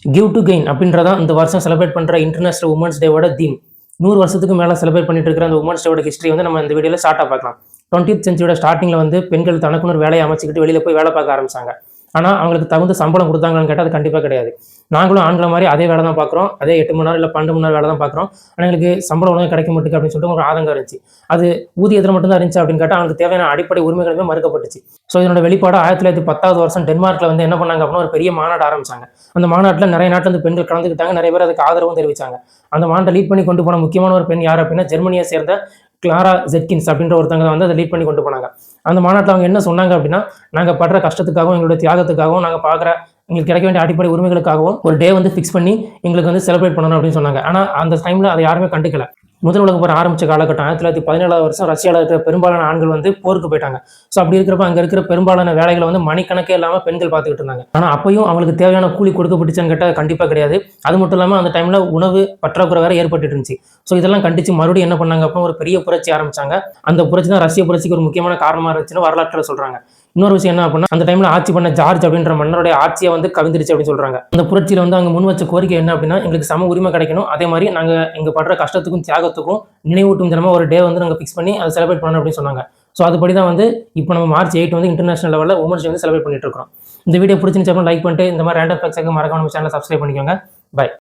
Give to gain அப்படின்றதான் இந்த வருஷம் செலிப்ரேட் பண்ணுற இன்டர்நேஷனல் உமன்ஸ் டேவோட தீம். 100 வருஷத்துக்கு மேலே செலிப்ரேட் பண்ணிட்டு இருக்கிற அந்த உமன்ஸ் டேவோட ஹிஸ்ட்ரி வந்து நம்ம இந்த வீடியோவில் ஷார்ட்டாக பார்க்கலாம். 20th சென்ச்சுரியோட ஸ்டார்டிங்கில் வந்து பெண்கள் தனக்குன்னு ஒரு வேலையை அமைச்சிக்கிட்டு வெளியில் போய் வேலை பார்க்க ஆரம்பிச்சாங்க. ஆனால் அவங்களுக்கு தகுந்த சம்பளம் கொடுத்தாங்கன்னு கேட்டால் அது கண்டிப்பாக கிடையாது. நாங்களும் ஆண்களை மாதிரி அதே வேலை தான் பார்க்குறோம், அதே 8 மணி நேரம் இல்லை 12 மணி நேரம் வேலை தான் பார்க்குறோம். ஆனால் எங்களுக்கு சம்பளம் ஒன்றும் கிடைக்க மாட்டேங்குது அப்படின்னு சொல்லிட்டு ஒரு ஆதங்கம் இருந்துச்சு. அது ஊதியத்தில் மட்டும்தான் இருந்துச்சு அப்படின்னு கேட்டால் அவங்களுக்கு தேவையான அடிப்படை உரிமைகளுமே மறுக்கப்பட்டுச்சு. ஸோ இதனோட வெளிப்பாடு 1910 வருஷம் டென்மார்க்கில் வந்து என்ன பண்ணாங்க அப்படின்னா ஒரு பெரிய மாநாடு ஆரம்பிச்சாங்க. அந்த மாநாட்டில் நிறைய நாட்டில் இருந்து பெண்கள் கலந்துக்கிட்டாங்க, நிறைய பேர் அதுக்கு ஆதரவும் தெரிவிச்சாங்க. அந்த மாநாட்டை லீட் பண்ணி கொண்டு போன முக்கியமான ஒரு பெண் யார் அப்படின்னா ஜெர்மனியை சேர்ந்த கிளாரா ஜெட்கின்ஸ் அப்படின்ற ஒருத்தங்க வந்து அதை லீட் பண்ணி கொண்டு போனாங்க. அந்த மாநாட்டில் அவங்க என்ன சொன்னாங்க அப்படின்னா, நாங்கள் படுற கஷ்டத்துக்காகவும் எங்களுடைய தியாகத்துக்காகவும் நாங்கள் பார்க்குற எங்களுக்கு கிடைக்க வேண்டிய அடிப்படை உரிமைகளுக்காகவும் ஒரு டே வந்து ஃபிக்ஸ் பண்ணி எங்களுக்கு வந்து செலிப்ரேட் பண்ணணும் அப்படின்னு சொன்னாங்க. ஆனால் அந்த டைமில் அதை யாருமே கண்டுக்கல. முதல் உலக போர் ஆரம்பிச்ச காலகட்டம் 1917 வருஷம் ரஷ்யாவில் இருக்கிற பெரும்பாலான ஆண்கள் வந்து போருக்கு போயிட்டாங்க. ஸோ அப்படி இருக்கிறப்ப அங்கே இருக்கிற பெரும்பாலான வேலைகளை வந்து மணிக்கணக்கே இல்லாமல் பெண்கள் பார்த்துக்கிட்டு இருந்தாங்க. ஆனால் அப்பயும் அவங்களுக்கு தேவையான கூலி கொடுக்கப்பட்டுச்சுன்னு கேட்டால் கண்டிப்பாக கிடையாது. அது மட்டும் இல்லாமல் அந்த டைமில் உணவு பற்றாக்குறை வேற ஏற்பட்டு இருந்துச்சு. ஸோ இதெல்லாம் கண்டிச்சு மறுபடியும் என்ன பண்ணாங்க அப்படின்னா ஒரு பெரிய புரட்சி ஆரம்பிச்சாங்க. அந்த புரட்சி தான் ரஷ்ய புரட்சிக்கு ஒரு முக்கியமான காரணமாக இருந்துச்சுன்னு வரலாற்றில் சொல்றாங்க. இன்னொரு விஷயம் என்ன அப்படின்னா அந்த டைம்ல ஆட்சி பண்ண ஜார்ஜ் அப்படின்ற மன்னருடைய ஆட்சியை வந்து கவிழ்ந்துருச்சு அப்படின்னு சொல்றாங்க. அந்த புரட்சியில வந்து அங்க முன் வச்ச கோரிக்கை என்ன அப்படின்னா எங்களுக்கு சம உரிமை கிடைக்கணும், அதே மாதிரி நாங்க எங்க படுற கஷ்டத்துக்கும் தியாகத்துக்கும் நினைவூட்டும் தினமா ஒரு டே வந்து நாங்கள் ஃபிக்ஸ் பண்ணி அதை செலிப்ரேட் பண்ணணும் அப்படின்னு சொன்னாங்க. ஸோ அதுபடி தான் வந்து இப்போ நம்ம மார்ச் 8 வந்து இன்டர்நேஷனல் லெவலில் உமன்ஸ் டே வந்து செலிப்ரேட் பண்ணிட்டு இருக்கோம். இந்த வீடியோ பிடிச்சிருந்துச்சு லைக் பண்ணிட்டு இந்த மாதிரி ரேண்டம் ஃபேக்ட்ஸ் மறக்காம நம்ம சேனலை சப்ஸ்கிரைப் பண்ணிக்கோங்க. பை.